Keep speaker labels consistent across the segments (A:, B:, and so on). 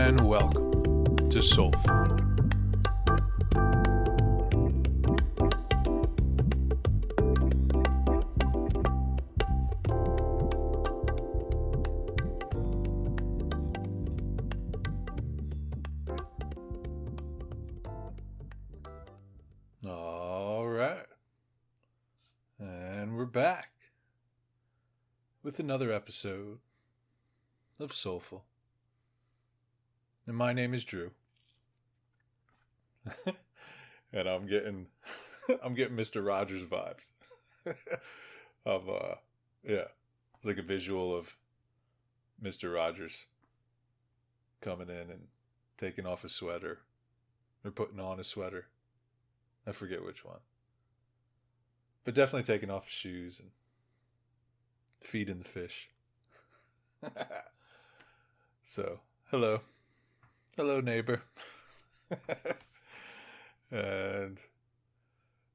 A: and welcome to Soulful. All right, and we're back with another episode of Soulful. And my name is Drew. And I'm getting Mr. Rogers vibes. of like a visual of Mr. Rogers coming in and taking off his sweater or putting on his sweater. I forget which one. But definitely taking off his shoes and feeding the fish. So, hello, neighbor. And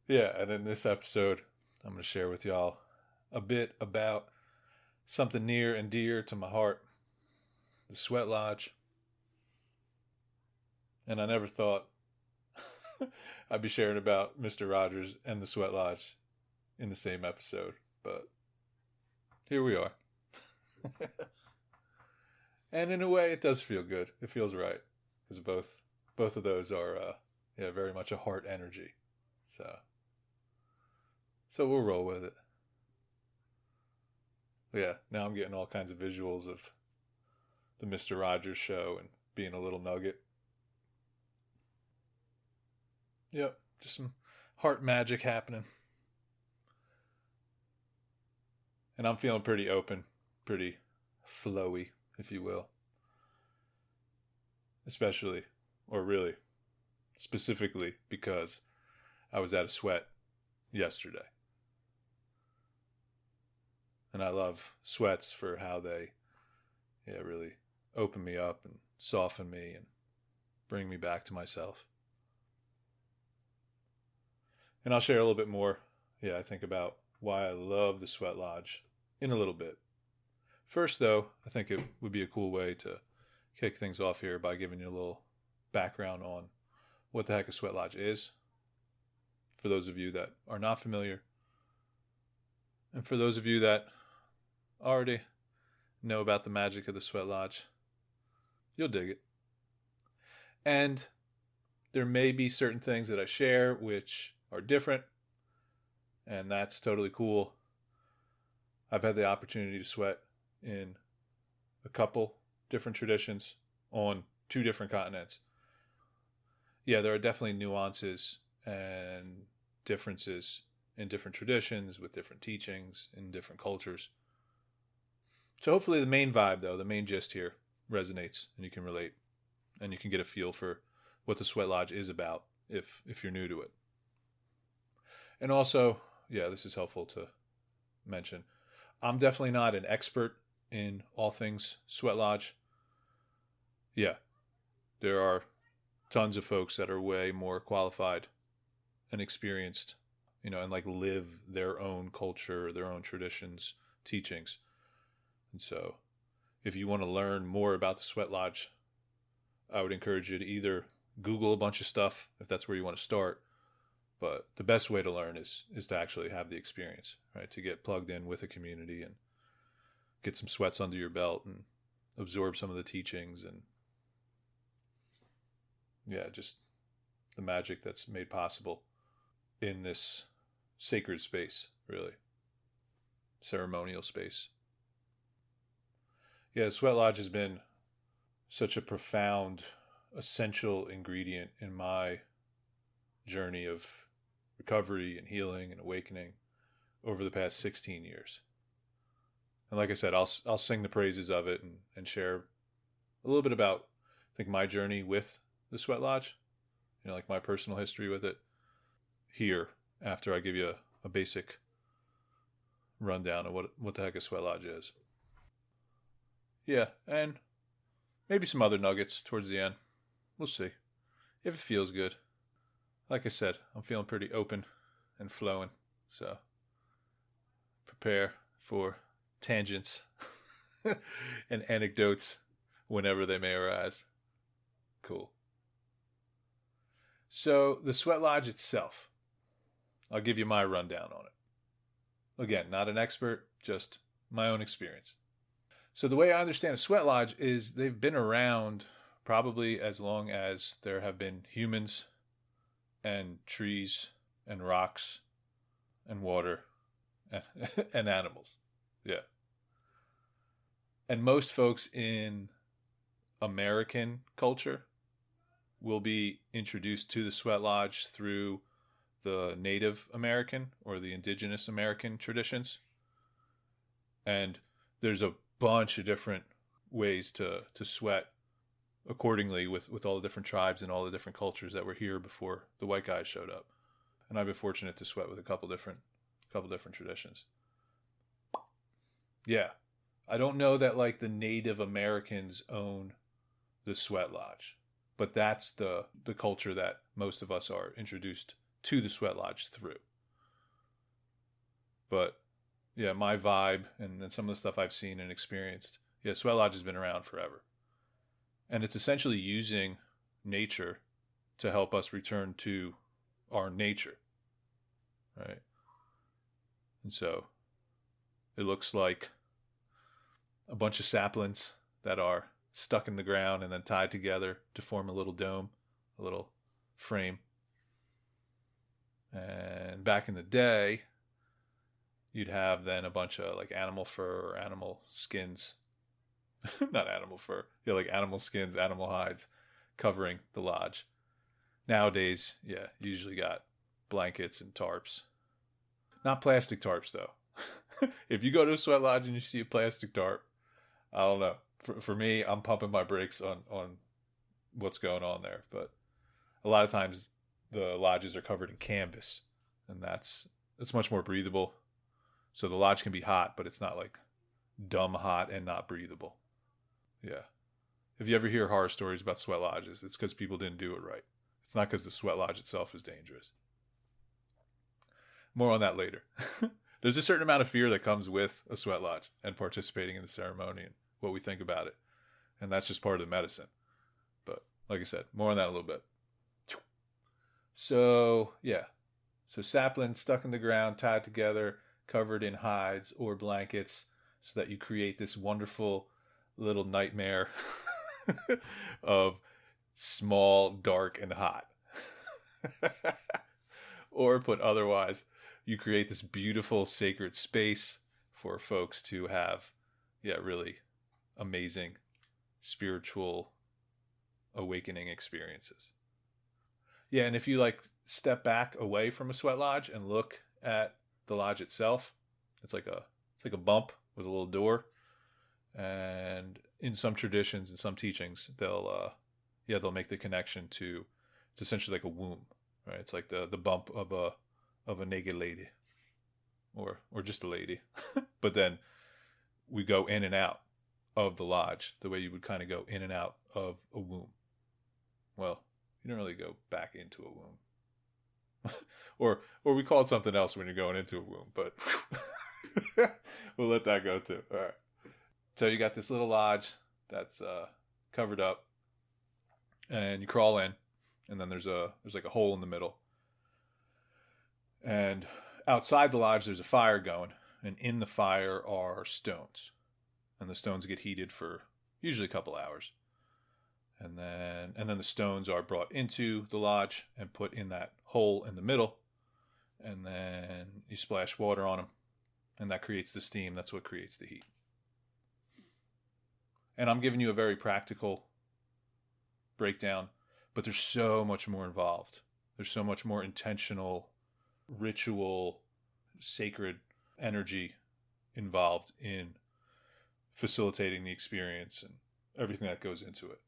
A: in this episode, I'm going to share with y'all a bit about something near and dear to my heart, the Sweat Lodge. And I never thought I'd be sharing about Mr. Rogers and the Sweat Lodge in the same episode, but here we are. And in a way, it does feel good. It feels right, because both of those are very much a heart energy. So we'll roll with it. Yeah, now I'm getting all kinds of visuals of the Mr. Rogers show and being a little nugget. Yep, just some heart magic happening. And I'm feeling pretty open, pretty flowy, if you will. Especially, or really, specifically because I was at a sweat yesterday. And I love sweats for how they really open me up and soften me and bring me back to myself. And I'll share a little bit more, I think, about why I love the Sweat Lodge in a little bit. First, though, I think it would be a cool way to kick things off here by giving you a little background on what the heck a Sweat Lodge is, for those of you that are not familiar. And for those of you that already know about the magic of the Sweat Lodge, you'll dig it. And there may be certain things that I share which are different, and that's totally cool. I've had the opportunity to sweat in a couple different traditions on 2 different continents. Yeah, there are definitely nuances and differences in different traditions with different teachings in different cultures. So hopefully the main vibe, though, the main gist here resonates and you can relate and you can get a feel for what the Sweat Lodge is about if you're new to it. And also, this is helpful to mention, I'm definitely not an expert in all things Sweat Lodge. Yeah, there are tons of folks that are way more qualified and experienced, and live their own culture, their own traditions, teachings. And so if you want to learn more about the Sweat Lodge, I would encourage you to either Google a bunch of stuff if that's where you want to start. But the best way to learn is to actually have the experience, right? To get plugged in with a community and get some sweats under your belt and absorb some of the teachings and just the magic that's made possible in this sacred space, really. Ceremonial space. Yeah, the Sweat Lodge has been such a profound, essential ingredient in my journey of recovery and healing and awakening over the past 16 years. And like I said, I'll sing the praises of it and share a little bit about, I think, my journey with the Sweat Lodge, my personal history with it here after I give you a basic rundown of what the heck a Sweat Lodge is. Yeah, and maybe some other nuggets towards the end. We'll see if it feels good. Like I said, I'm feeling pretty open and flowing, so prepare for tangents and anecdotes whenever they may arise. cool. So the sweat lodge itself, I'll give you my rundown on it. Again, not an expert, just my own experience. So the way I understand a sweat lodge is they've been around probably as long as there have been humans and trees and rocks and water and animals. Yeah. And most folks in American culture will be introduced to the sweat lodge through the Native American or the Indigenous American traditions. And there's a bunch of different ways to sweat accordingly with all the different tribes and all the different cultures that were here before the white guys showed up. And I've been fortunate to sweat with a couple different traditions. Yeah. I don't know that like the Native Americans own the sweat lodge, but that's the culture that most of us are introduced to the sweat lodge through. But yeah, my vibe and some of the stuff I've seen and experienced, yeah, sweat lodge has been around forever. And it's essentially using nature to help us return to our nature, right? And so it looks like a bunch of saplings that are stuck in the ground and then tied together to form a little dome, a little frame. And back in the day, you'd have then a bunch of like animal fur or animal skins. Not animal fur. Yeah, like animal skins, animal hides covering the lodge. Nowadays, yeah, you usually got blankets and tarps. Not plastic tarps, though. If you go to a sweat lodge and you see a plastic tarp, I don't know. For me, I'm pumping my brakes on what's going on there. But a lot of times the lodges are covered in canvas, and it's much more breathable. So the lodge can be hot, but it's not like dumb hot and not breathable. Yeah. If you ever hear horror stories about sweat lodges, it's because people didn't do it right. It's not because the sweat lodge itself is dangerous. More on that later. There's a certain amount of fear that comes with a sweat lodge and participating in the ceremony and what we think about it. And that's just part of the medicine. But like I said, more on that in a little bit. So, yeah. So saplings stuck in the ground, tied together, covered in hides or blankets so that you create this wonderful little nightmare of small, dark, and hot. Or put otherwise, you create this beautiful sacred space for folks to have, really amazing spiritual awakening experiences. Yeah, and if you like step back away from a sweat lodge and look at the lodge itself, it's like a bump with a little door. And in some traditions and some teachings, they'll make the connection to it's essentially like a womb, right? It's like the bump of a naked lady, or just a lady. But then we go in and out of the lodge the way you would kind of go in and out of a womb. Well, you don't really go back into a womb, or we call it something else when you're going into a womb. But we'll let that go too. All right. So you got this little lodge that's covered up, and you crawl in, and then there's like a hole in the middle. And outside the lodge, there's a fire going, and in the fire are stones, and the stones get heated for usually a couple hours, and then the stones are brought into the lodge and put in that hole in the middle, and then you splash water on them, and that creates the steam. That's what creates the heat. And I'm giving you a very practical breakdown, but there's so much more involved. There's so much more intentional, ritual, sacred energy involved in facilitating the experience and everything that goes into it.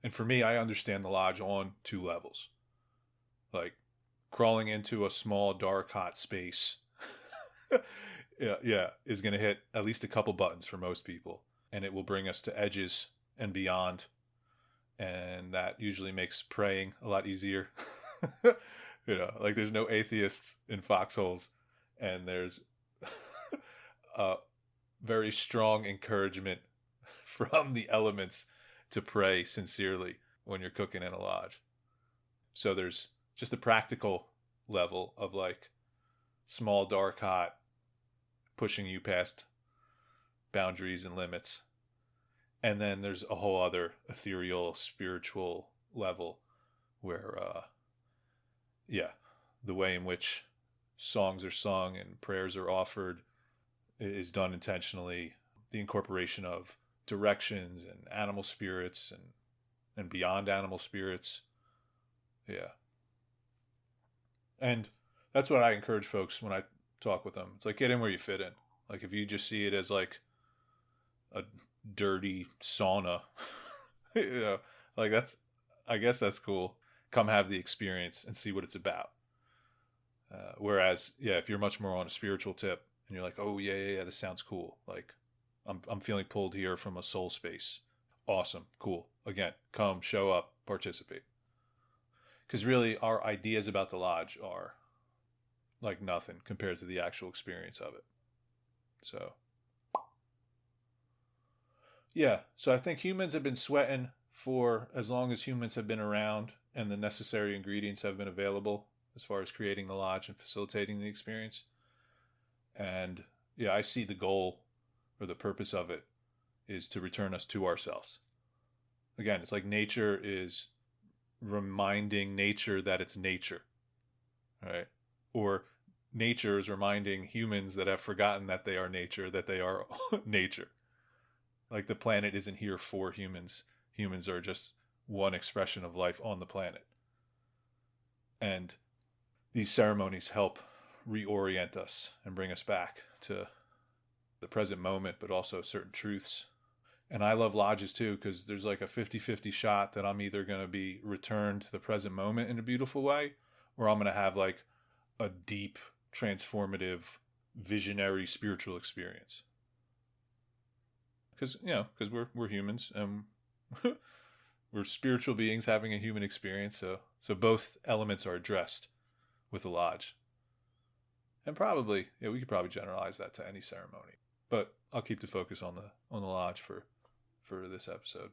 A: And for me, I understand the lodge on 2 levels. Like crawling into a small, dark, hot space is going to hit at least a couple buttons for most people. And it will bring us to edges and beyond. And that usually makes praying a lot easier. Like there's no atheists in foxholes. And there's a very strong encouragement from the elements to pray sincerely when you're cooking in a lodge. So there's just a practical level of like small, dark, hot, pushing you past boundaries and limits. And then there's a whole other ethereal, spiritual level where, the way in which songs are sung and prayers are offered is done intentionally. The incorporation of directions and animal spirits and beyond animal spirits. Yeah. And that's what I encourage folks when I talk with them. It's like, get in where you fit in. Like, if you just see it as like a dirty sauna, like I guess that's cool. Come have the experience and see what it's about. Whereas, if you're much more on a spiritual tip and you're like, oh yeah, this sounds cool. Like, I'm feeling pulled here from a soul space. Awesome. Cool. Again, come, show up, participate. Because really, our ideas about the lodge are like nothing compared to the actual experience of it. So, so I think humans have been sweating for as long as humans have been around and the necessary ingredients have been available as far as creating the lodge and facilitating the experience. And I see the goal or the purpose of it is to return us to ourselves. Again, it's like nature is reminding nature that it's nature, right? Or nature is reminding humans that have forgotten that they are nature, that they are nature. Like, the planet isn't here for humans. Humans are just one expression of life on the planet. And these ceremonies help reorient us and bring us back to the present moment, but also certain truths. And I love lodges too, because there's like a 50-50 shot that I'm either going to be returned to the present moment in a beautiful way, or I'm going to have like a deep, transformative, visionary, spiritual experience. Because, we're humans and we're spiritual beings having a human experience. So both elements are addressed with the lodge. And probably, we could probably generalize that to any ceremony. But I'll keep the focus on the lodge for this episode.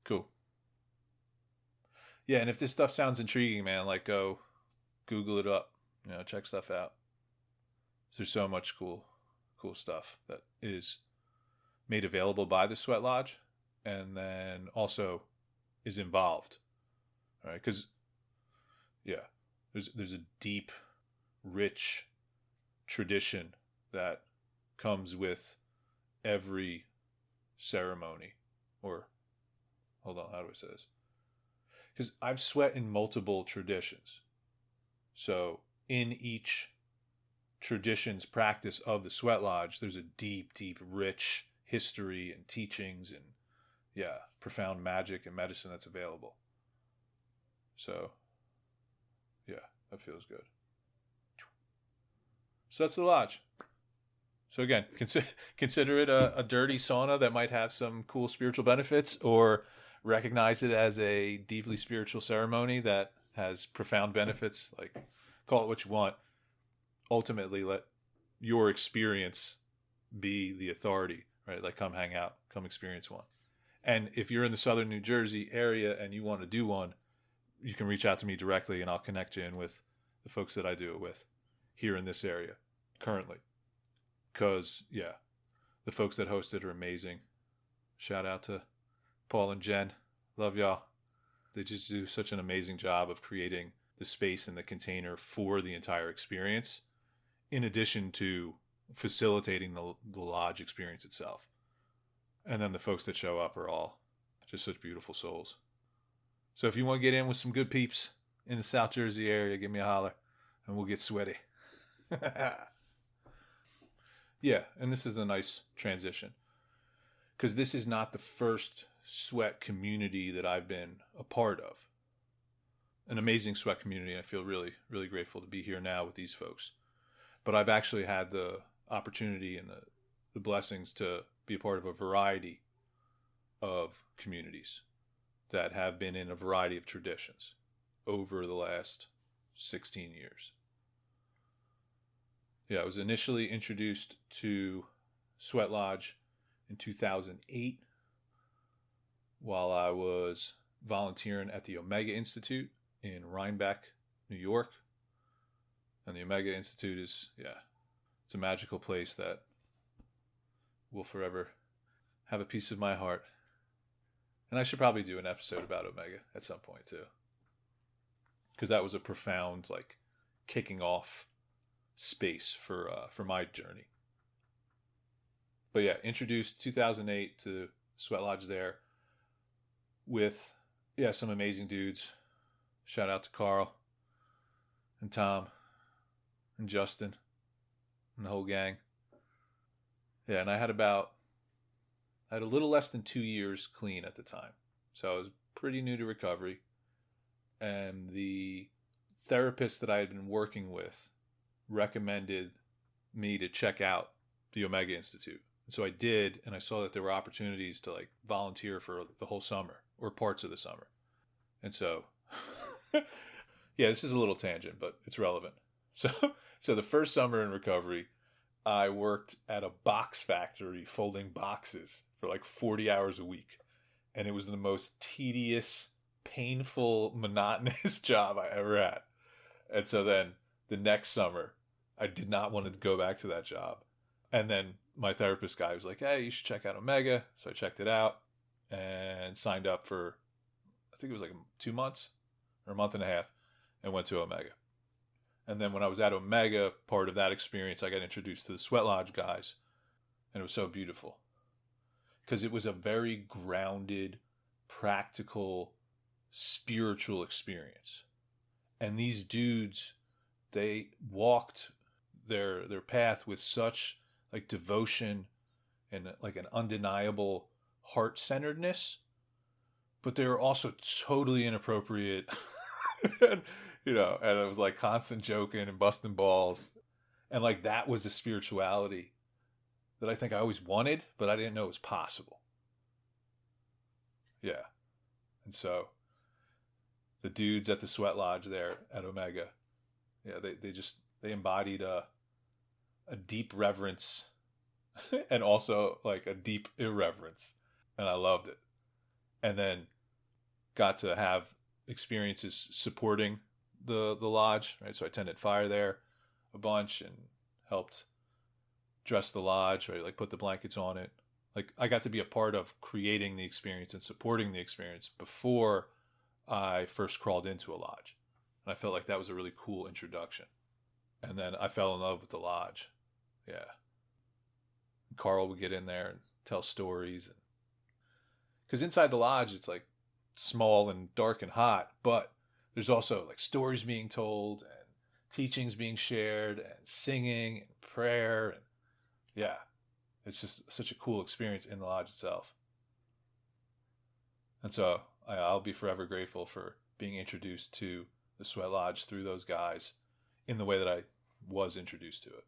A: Cool. Yeah, and if this stuff sounds intriguing, man, like, go Google it up. Check stuff out. There's so much cool stuff that is made available by the Sweat Lodge, and then also is involved. All right, because there's a deep, rich tradition that comes with every ceremony. Or, hold on, how do I say this? Because I've sweat in multiple traditions. So in each tradition's practice of the Sweat Lodge, there's a deep, deep, rich history and teachings and, profound magic and medicine that's available. So, that feels good. So that's the lodge. So again, consider it a dirty sauna that might have some cool spiritual benefits, or recognize it as a deeply spiritual ceremony that has profound benefits. Like, call it what you want. Ultimately, let your experience be the authority, right? Like, come hang out, come experience one. And if you're in the southern New Jersey area and you want to do one, you can reach out to me directly and I'll connect you in with the folks that I do it with here in this area currently. Because, the folks that host it are amazing. Shout out to Paul and Jen. Love y'all. They just do such an amazing job of creating the space and the container for the entire experience, in addition to facilitating the lodge experience itself. And then the folks that show up are all just such beautiful souls. So if you want to get in with some good peeps in the South Jersey area, give me a holler and we'll get sweaty. And this is a nice transition, because this is not the first sweat community that I've been a part of. An amazing sweat community. I feel really, really grateful to be here now with these folks. But I've actually had the opportunity and the blessings to be a part of a variety of communities that have been in a variety of traditions over the last 16 years. I was initially introduced to Sweat Lodge in 2008 while I was volunteering at the Omega Institute in Rhinebeck, New York. And the Omega Institute is, it's a magical place that will forever have a piece of my heart. And I should probably do an episode about Omega at some point too. Because that was a profound, like, kicking off space for my journey. But yeah, introduced 2008 to Sweat Lodge there with, some amazing dudes. Shout out to Carl and Tom and Justin and the whole gang. Yeah, and I had a little less than 2 years clean at the time. So I was pretty new to recovery. And the therapist that I had been working with recommended me to check out the Omega Institute. And so I did, and I saw that there were opportunities to like volunteer for the whole summer or parts of the summer. And so, this is a little tangent, but it's relevant. So the first summer in recovery, I worked at a box factory folding boxes for like 40 hours a week. And it was the most tedious, painful, monotonous job I ever had. And so then the next summer, I did not want to go back to that job. And then my therapist guy was like, hey, you should check out Omega. So I checked it out and signed up for, I think it was like 2 months or a month and a half, and went to Omega. And then when I was at Omega, part of that experience, I got introduced to the Sweat Lodge guys. And it was so beautiful because it was a very grounded, practical, spiritual experience. And these dudes, they walked their path with such like devotion and like an undeniable heart-centeredness, but they were also totally inappropriate. and it was like constant joking and busting balls. And like that was a spirituality that I think I always wanted, but I didn't know it was possible. Yeah. And so the dudes at the Sweat Lodge there at Omega, they embodied a deep reverence and also like a deep irreverence. And I loved it. And then got to have experiences supporting the lodge, right? So I tended fire there a bunch and helped dress the lodge, right? Like put the blankets on it. Like I got to be a part of creating the experience and supporting the experience before I first crawled into a lodge. And I felt like that was a really cool introduction. And then I fell in love with the lodge. Yeah. Carl would get in there and tell stories. Because inside the lodge, it's like small and dark and hot, but there's also like stories being told and teachings being shared and singing and prayer. And yeah, it's just such a cool experience in the lodge itself. And so I'll be forever grateful for being introduced to the Sweat Lodge through those guys in the way that I was introduced to it.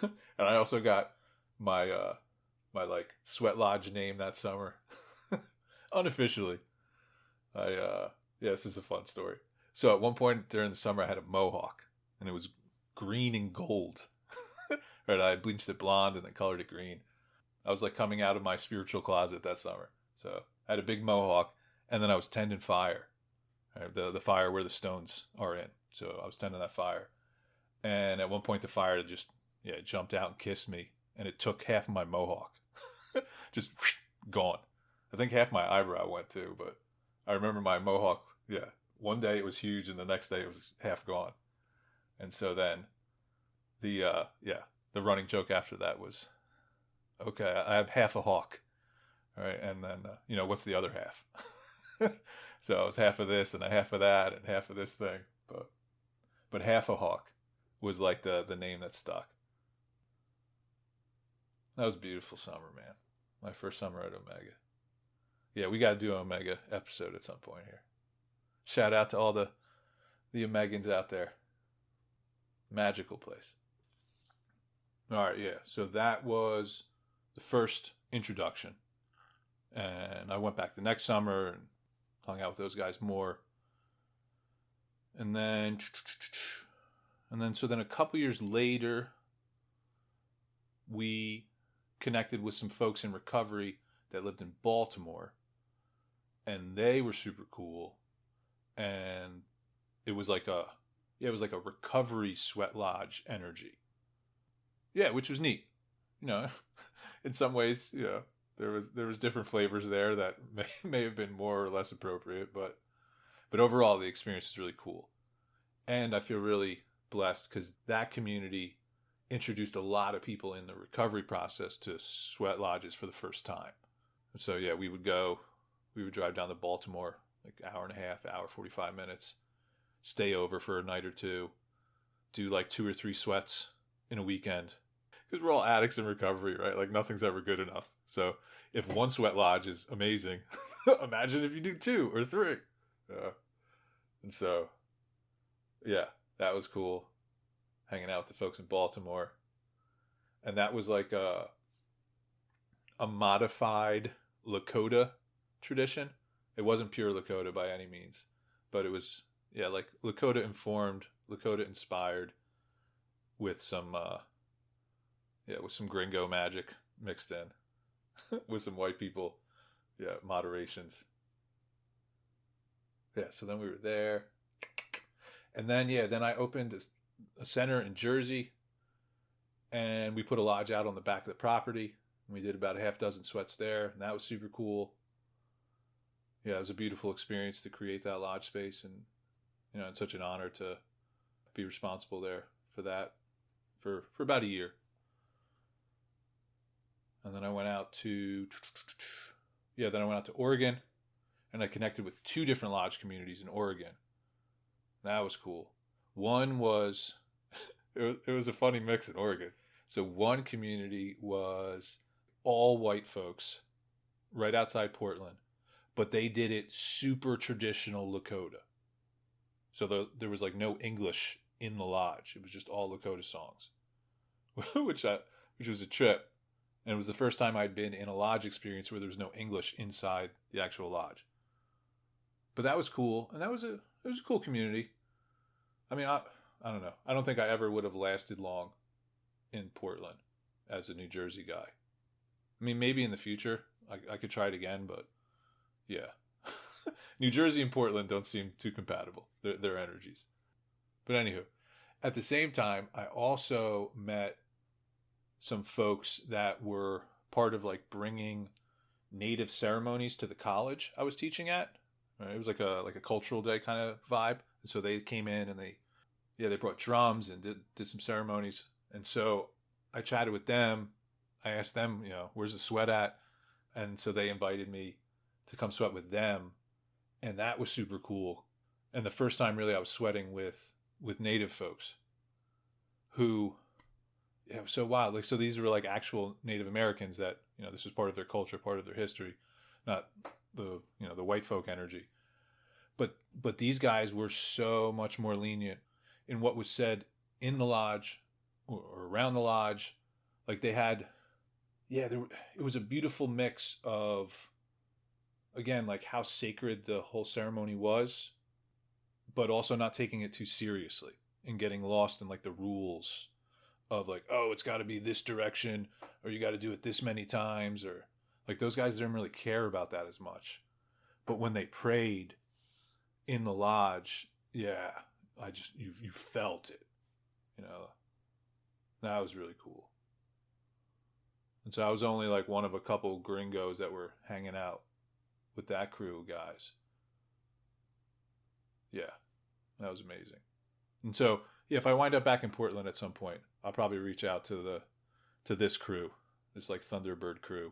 A: And I also got my like Sweat Lodge name that summer. Unofficially. This is a fun story. So at one point during the summer I had a mohawk and it was green and gold. Right, I bleached it blonde and then colored it green. I was like coming out of my spiritual closet that summer. So I had a big mohawk and then I was tending fire. Right, the fire where the stones are in. So I was tending that fire. And at one point the fire just it jumped out and kissed me, and it took half of my mohawk. Just gone. I think half my eyebrow went too, but I remember my mohawk, one day it was huge and the next day it was half gone. And so then the running joke after that was, okay, I have half a hawk. All right, and then, what's the other half? So I was half of this and a half of that and half of this thing. But half a hawk was like the name that stuck. That was a beautiful summer, man. My first summer at Omega. Yeah, we got to do an Omega episode at some point here. Shout out to all the Omegans out there. Magical place. All right, yeah. So that was the first introduction. And I went back the next summer and hung out with those guys more. And then a couple years later, we connected with some folks in recovery that lived in Baltimore, and they were super cool. And it was like a recovery sweat lodge energy. Yeah, which was neat. In some ways, there was different flavors there that may have been more or less appropriate, but overall the experience is really cool. And I feel really blessed because that community introduced a lot of people in the recovery process to sweat lodges for the first time. And so yeah, we would drive down to Baltimore, like hour and a half, hour 45 minutes, stay over for a night or two, do like 2 or 3 sweats in a weekend. Because we're all addicts in recovery, right? Like nothing's ever good enough. So if one sweat lodge is amazing, imagine if you do 2 or 3. And so, yeah, that was cool. Hanging out with the folks in Baltimore. And that was like a modified Lakota tradition. It wasn't pure Lakota by any means, but it was, yeah, like Lakota informed, Lakota inspired with some gringo magic mixed in with some white people, moderations. Yeah, so then we were there. And then, then I opened a center in Jersey, and we put a lodge out on the back of the property. We did about a half dozen sweats there, and that was super cool. Yeah, it was a beautiful experience to create that lodge space, and it's such an honor to be responsible there for that for about a year. And then I went out to Oregon, and I connected with 2 different lodge communities in Oregon. That was cool. One was, it was a funny mix in Oregon. So one community was all white folks right outside Portland, but they did it super traditional Lakota. So there was like no English in the lodge. It was just all Lakota songs, which was a trip. And it was the first time I'd been in a lodge experience where there was no English inside the actual lodge. But that was cool. And it was a cool community. I mean, I don't know. I don't think I ever would have lasted long in Portland as a New Jersey guy. I mean, maybe in the future I could try it again, but yeah. New Jersey and Portland don't seem too compatible, their energies. But anywho, at the same time, I also met some folks that were part of like bringing native ceremonies to the college I was teaching at. It was like a cultural day kind of vibe. And so they came in and they brought drums and did some ceremonies. And so I chatted with them. I asked them, where's the sweat at? And so they invited me to come sweat with them. And that was super cool. And the first time really I was sweating with native folks who, it was so wild. Like, so these were like actual Native Americans that, this was part of their culture, part of their history, not the white folk energy. But these guys were so much more lenient in what was said in the lodge or around the lodge. Like they had, it was a beautiful mix of, again, like how sacred the whole ceremony was, but also not taking it too seriously and getting lost in like the rules of like, oh, it's got to be this direction, or you got to do it this many times, or like those guys didn't really care about that as much. But when they prayed in the lodge, you felt it, that was really cool. And so I was only like one of a couple gringos that were hanging out with that crew of guys. Yeah, that was amazing. And so, if I wind up back in Portland at some point, I'll probably reach out to this crew, this like Thunderbird crew,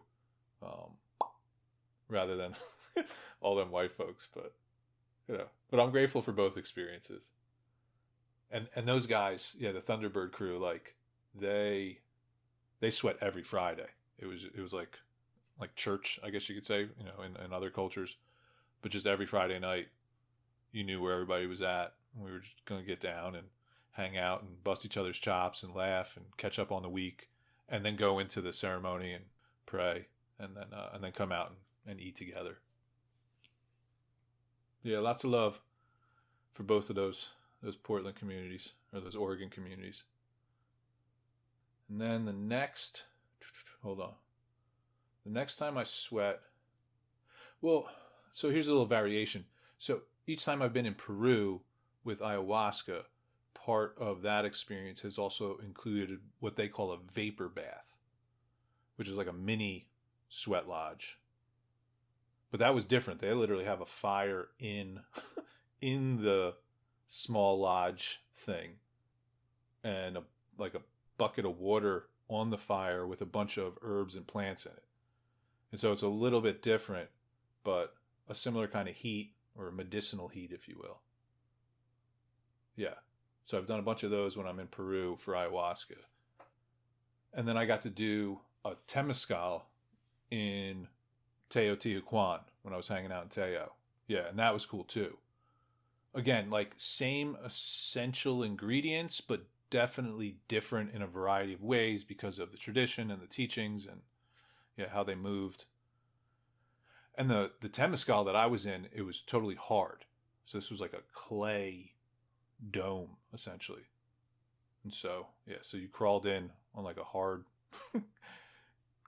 A: rather than all them white folks. But but I'm grateful for both experiences. And those guys, the Thunderbird crew, like they sweat every Friday. It was like church, I guess you could say, in other cultures, but just every Friday night, you knew where everybody was at. We were just going to get down and hang out and bust each other's chops and laugh and catch up on the week, and then go into the ceremony and pray, and then come out and eat together. Yeah, lots of love for both of those Portland communities, or those Oregon communities. And then the next, hold on. The next time I sweat, well, so here's a little variation. So each time I've been in Peru with ayahuasca, part of that experience has also included what they call a vapor bath, which is like a mini sweat lodge. But that was different. They literally have a fire in in the small lodge thing, and like a bucket of water on the fire with a bunch of herbs and plants in it. And so it's a little bit different, but a similar kind of heat, or medicinal heat, if you will. Yeah. So I've done a bunch of those when I'm in Peru for ayahuasca. And then I got to do a temazcal in Teotihuacan when I was hanging out in Teo. Yeah, and that was cool too. Again, like same essential ingredients, but definitely different in a variety of ways because of the tradition and the teachings and how they moved. And the temazcal that I was in, it was totally hard. So this was like a clay dome, essentially. And so, so you crawled in on like a hard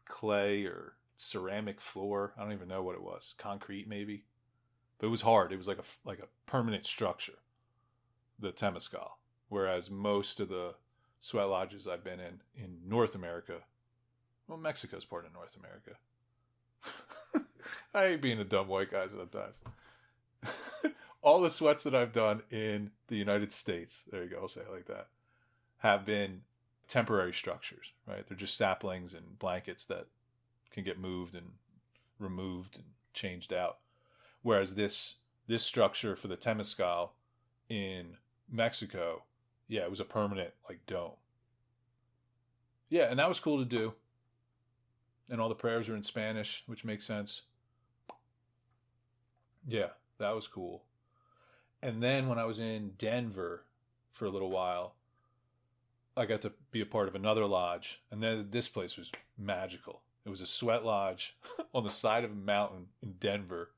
A: clay or ceramic floor. I don't even know what it was. Concrete, maybe. But it was hard. It was like a permanent structure, the temazcal. Whereas most of the sweat lodges I've been in North America, well, Mexico's part of North America. I hate being a dumb white guy sometimes. All the sweats that I've done in the United States, there you go, I'll say it like that, have been temporary structures, right? They're just saplings and blankets that can get moved and removed and changed out. Whereas this structure for the temazcal in Mexico, it was a permanent like dome. Yeah, and that was cool to do. And all the prayers are in Spanish, which makes sense. Yeah, that was cool. And then when I was in Denver for a little while, I got to be a part of another lodge. And then this place was magical. It was a sweat lodge on the side of a mountain in Denver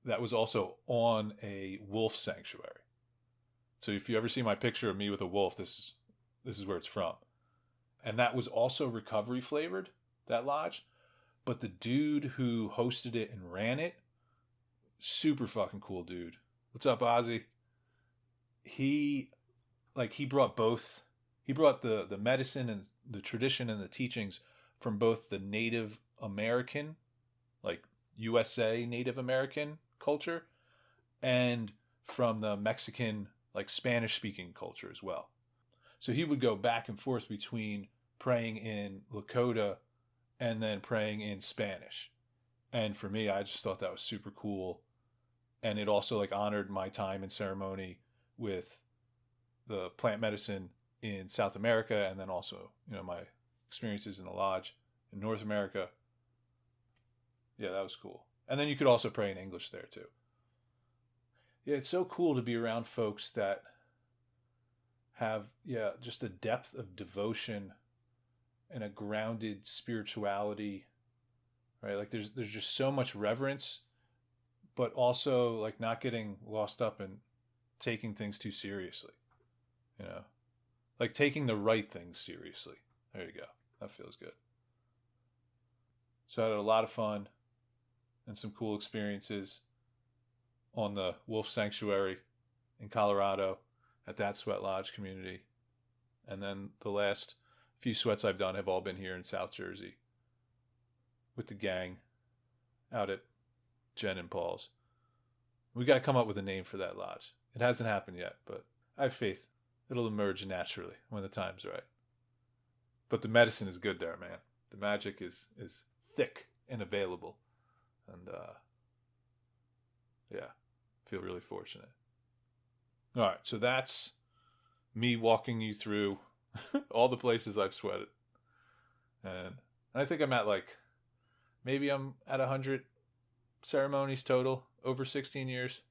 A: that was also on a wolf sanctuary. So if you ever see my picture of me with a wolf, this is where it's from. And that was also recovery flavored, that lodge. But the dude who hosted it and ran it, super fucking cool dude. What's up, Ozzy? He brought both. He brought the medicine and the tradition and the teachings from both the Native American, like USA Native American culture, and from the Mexican, like Spanish speaking culture as well. So he would go back and forth between praying in Lakota and then praying in Spanish. And for me, I just thought that was super cool. And it also like honored my time in ceremony with the plant medicine in South America, and then also, my experiences in the lodge in North America. Yeah, that was cool. And then you could also pray in English there too. Yeah, it's so cool to be around folks that have, just a depth of devotion and a grounded spirituality, right? Like there's just so much reverence, but also like not getting lost up in taking things too seriously, like taking the right things seriously. There you go. That feels good. So I had a lot of fun and some cool experiences on the Wolf Sanctuary in Colorado at that sweat lodge community. And then the last few sweats I've done have all been here in South Jersey with the gang out at Jen and Paul's. We got to come up with a name for that lodge. It hasn't happened yet, but I have faith it'll emerge naturally when the time's right. But the medicine is good there, man. The magic is thick and available. And feel really fortunate. All right, so that's me walking you through all the places I've sweated. And I think I'm at maybe I'm at 100 ceremonies total over 16 years.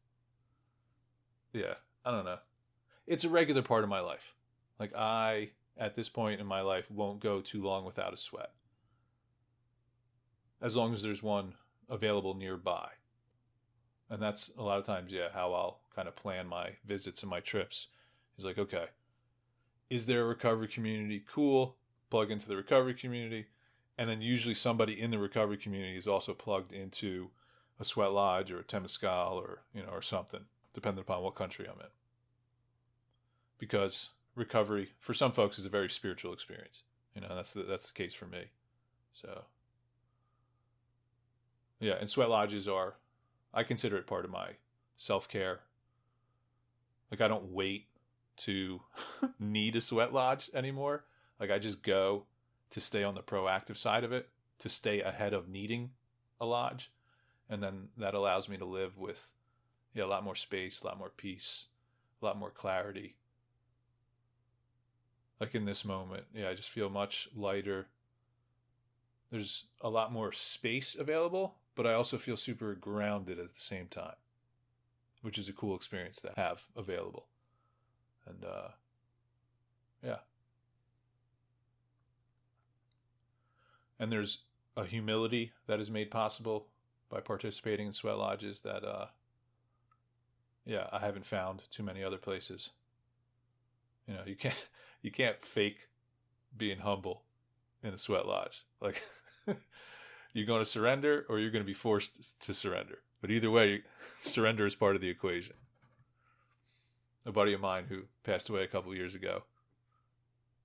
A: Yeah, I don't know. It's a regular part of my life. Like I, at this point in my life, won't go too long without a sweat. As long as there's one available nearby. And that's a lot of times, how I'll kind of plan my visits and my trips. Is like, okay, is there a recovery community? Cool. Plug into the recovery community. And then usually somebody in the recovery community is also plugged into a sweat lodge or a temazcal or, or something, depending upon what country I'm in. Because recovery, for some folks, is a very spiritual experience. That's the case for me. So, yeah, and sweat lodges I consider it part of my self-care. Like, I don't wait to need a sweat lodge anymore. Like, I just go to stay on the proactive side of it, to stay ahead of needing a lodge. And then that allows me to live with a lot more space, a lot more peace, a lot more clarity. Like in this moment, I just feel much lighter. There's a lot more space available, but I also feel super grounded at the same time, which is a cool experience to have available. And yeah. And there's a humility that is made possible by participating in sweat lodges that, I haven't found too many other places. You can't fake being humble in a sweat lodge. Like, you're going to surrender or you're going to be forced to surrender. But either way, surrender is part of the equation. A buddy of mine who passed away a couple of years ago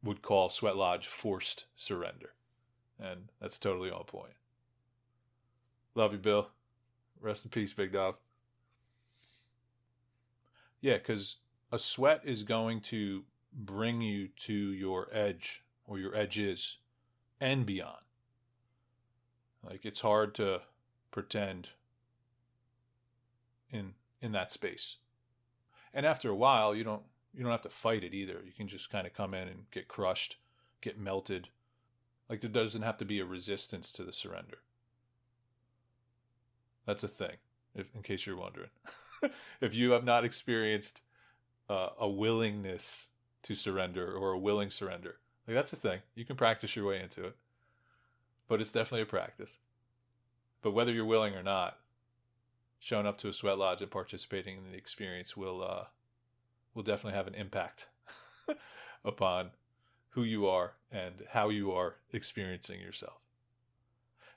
A: would call sweat lodge forced surrender. And that's totally on point. Love you, Bill. Rest in peace, big dog. Yeah, because a sweat is going to bring you to your edge or your edges and beyond. Like, it's hard to pretend in that space. And after a while, you don't have to fight it either. You can just kind of come in and get crushed, get melted. Like, there doesn't have to be a resistance to the surrender. That's a thing, in case you're wondering. If you have not experienced a willingness to surrender or a willing surrender, like, that's a thing. You can practice your way into it. But it's definitely a practice. But whether you're willing or not, showing up to a sweat lodge and participating in the experience will definitely have an impact upon who you are and how you are experiencing yourself.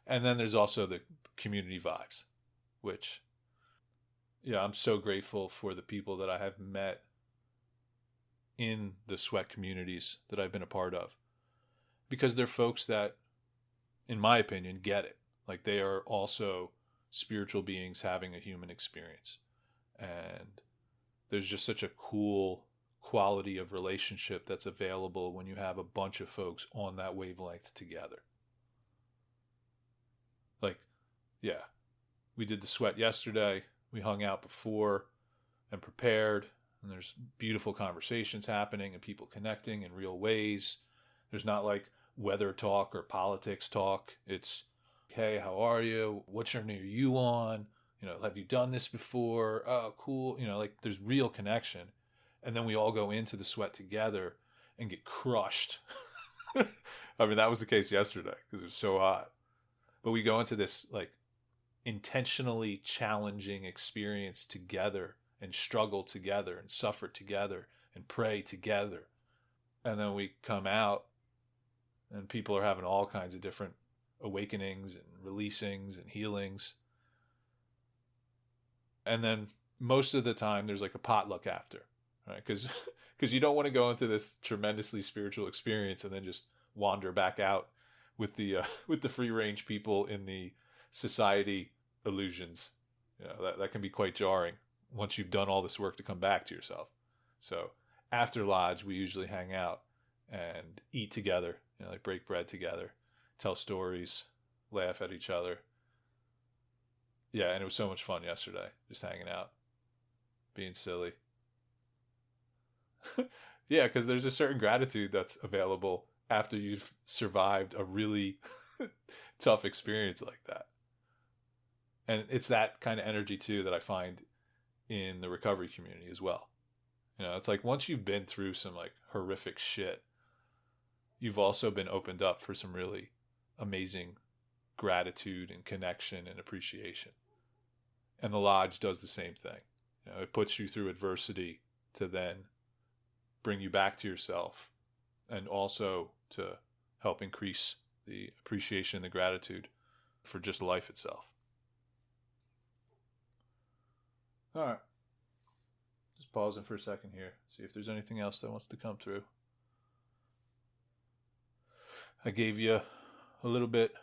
A: And then there's also the community vibes, which, I'm so grateful for the people that I have met in the sweat communities that I've been a part of, because they're folks that, in my opinion, get it. Like, they are also spiritual beings having a human experience. And there's just such a cool quality of relationship that's available when you have a bunch of folks on that wavelength together. Like, we did the sweat yesterday. We hung out before and prepared, and there's beautiful conversations happening and people connecting in real ways. There's not like weather talk or politics talk. It's, hey, how are you? What journey are you on? Have you done this before? Oh, cool. Like, there's real connection. And then we all go into the sweat together and get crushed. I mean, that was the case yesterday because it was so hot. But we go into this, like, intentionally challenging experience together and struggle together and suffer together and pray together. And then we come out and people are having all kinds of different awakenings and releasings and healings. And then most of the time there's like a potluck after, right? Because you don't want to go into this tremendously spiritual experience and then just wander back out with the free range people in the society illusions. That can be quite jarring once you've done all this work to come back to yourself. So after lodge, we usually hang out and eat together, like break bread together, tell stories, laugh at each other. Yeah, and it was so much fun yesterday, just hanging out, being silly. Yeah, because there's a certain gratitude that's available after you've survived a really tough experience like that. And it's that kind of energy, too, that I find in the recovery community as well. It's like once you've been through some like horrific shit, you've also been opened up for some really amazing gratitude and connection and appreciation. And the lodge does the same thing. It puts you through adversity to then bring you back to yourself and also to help increase the appreciation and the gratitude for just life itself. All right. Just pausing for a second here. See if there's anything else that wants to come through. I gave you a little bit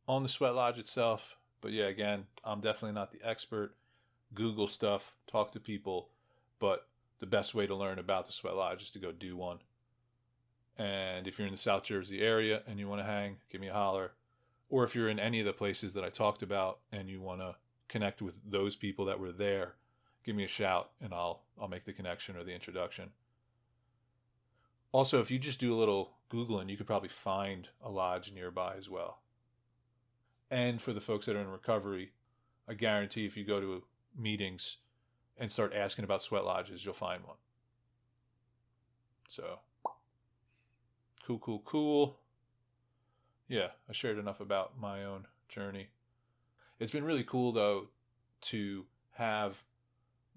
A: on the sweat lodge itself. But yeah, again, I'm definitely not the expert. Google stuff, talk to people. But the best way to learn about the sweat lodge is to go do one. And if you're in the South Jersey area and you want to hang, give me a holler. Or if you're in any of the places that I talked about and you want to connect with those people that were there, give me a shout and I'll make the connection or the introduction. Also, if you just do a little Googling, you could probably find a lodge nearby as well. And for the folks that are in recovery, I guarantee if you go to meetings and start asking about sweat lodges, you'll find one. So, cool. Yeah, I shared enough about my own journey. It's been really cool, though, to have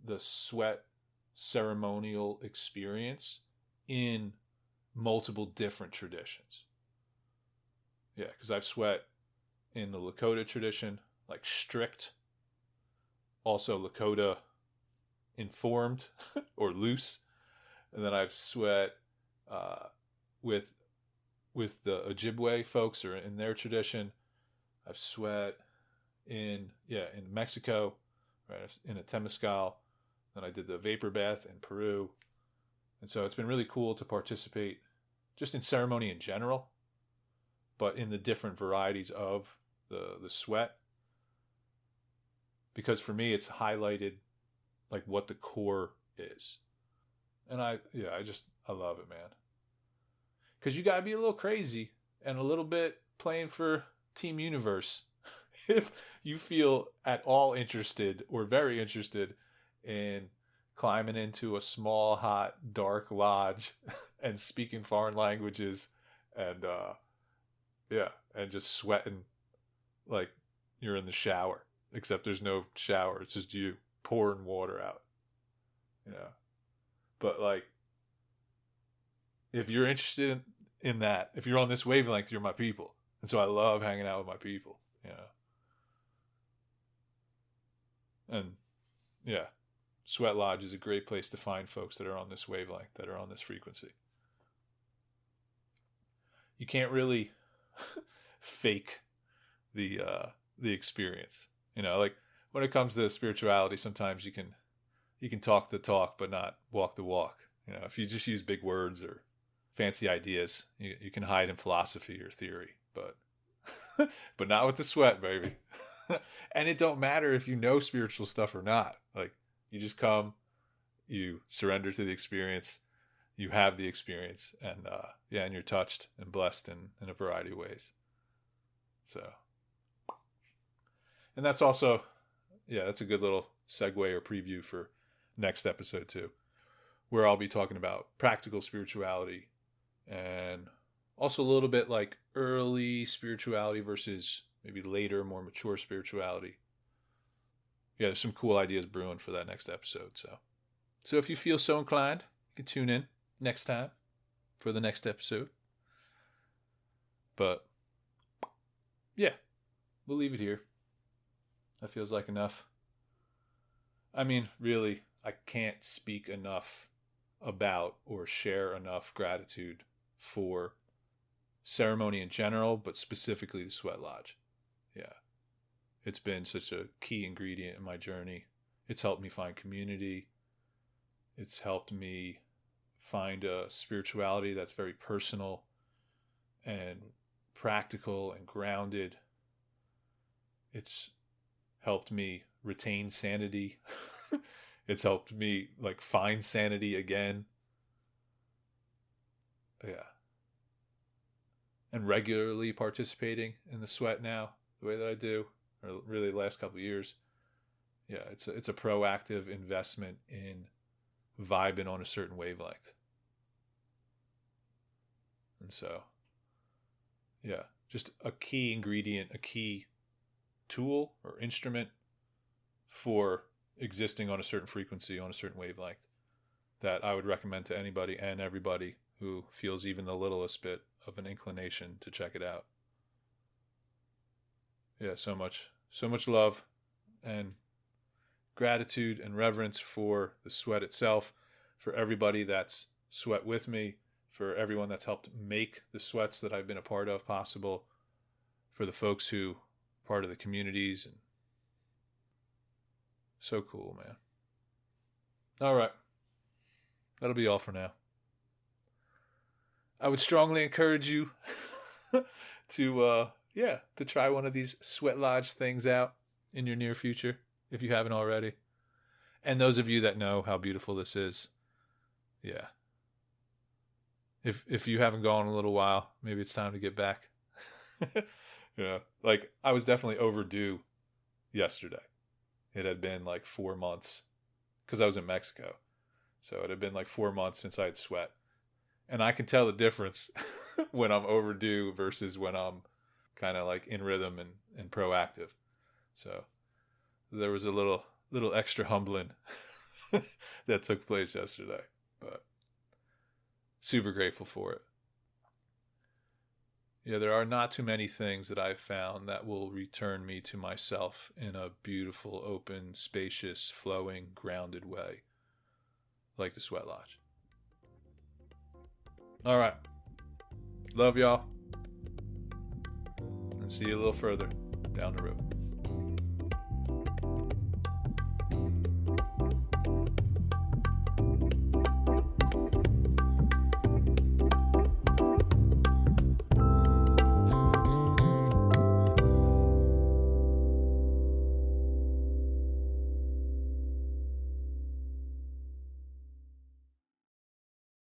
A: the sweat ceremonial experience in multiple different traditions. Yeah, because I've sweat in the Lakota tradition, like strict. Also Lakota informed or loose. And then I've sweat with the Ojibwe folks or in their tradition. I've sweat in Mexico, right, in a temazcal. Then I did the vapor bath in Peru. And so it's been really cool to participate just in ceremony in general, but in the different varieties of the sweat. Because for me, it's highlighted like what the core is. And I love it, man. Because you got to be a little crazy and a little bit playing for Team Universe if you feel at all interested or very interested in climbing into a small, hot, dark lodge and speaking foreign languages and just sweating like you're in the shower, except there's no shower. It's just you pouring water out, But like, if you're interested in that, if you're on this wavelength, you're my people. And so I love hanging out with my people, And yeah, Sweat Lodge is a great place to find folks that are on this wavelength, that are on this frequency. You can't really fake the experience, like when it comes to spirituality, sometimes you can talk the talk, but not walk the walk. If you just use big words or fancy ideas, you can hide in philosophy or theory, but but not with the sweat, baby. And it don't matter if you know spiritual stuff or not. Like, you just come, you surrender to the experience, you have the experience, and and you're touched and blessed in a variety of ways. So, and that's also, that's a good little segue or preview for next episode too, where I'll be talking about practical spirituality and also a little bit like early spirituality versus maybe later, more mature spirituality. Yeah, there's some cool ideas brewing for that next episode. So if you feel so inclined, you can tune in next time for the next episode. But yeah, we'll leave it here. That feels like enough. I mean, really, I can't speak enough about or share enough gratitude for ceremony in general, but specifically the Sweat Lodge. Yeah. It's been such a key ingredient in my journey. It's helped me find community. It's helped me find a spirituality that's very personal and practical and grounded. It's helped me retain sanity. It's helped me like find sanity again. Yeah. And regularly participating in the sweat now, the way that I do, or really the last couple of years. Yeah, it's a proactive investment in vibing on a certain wavelength. And so, yeah, just a key ingredient, a key tool or instrument for existing on a certain frequency, on a certain wavelength, that I would recommend to anybody and everybody who feels even the littlest bit of an inclination to check it out. Yeah, so much love and gratitude and reverence for the sweat itself, for everybody that's sweat with me, for everyone that's helped make the sweats that I've been a part of possible, for the folks who are part of the communities. And so cool, man. All right. That'll be all for now. I would strongly encourage you to try one of these Sweat Lodge things out in your near future, if you haven't already. And those of you that know how beautiful this is, yeah. If you haven't gone in a little while, maybe it's time to get back. Like I was definitely overdue yesterday. It had been like 4 months because I was in Mexico. So it had been like 4 months since I had sweat. And I can tell the difference when I'm overdue versus when I'm kind of like in rhythm and proactive. So there was a little extra humbling that took place yesterday, but super grateful for it. Yeah, there are not too many things that I've found that will return me to myself in a beautiful, open, spacious, flowing, grounded way, like the Sweat Lodge. All right. Love y'all. And see you a little further down the road.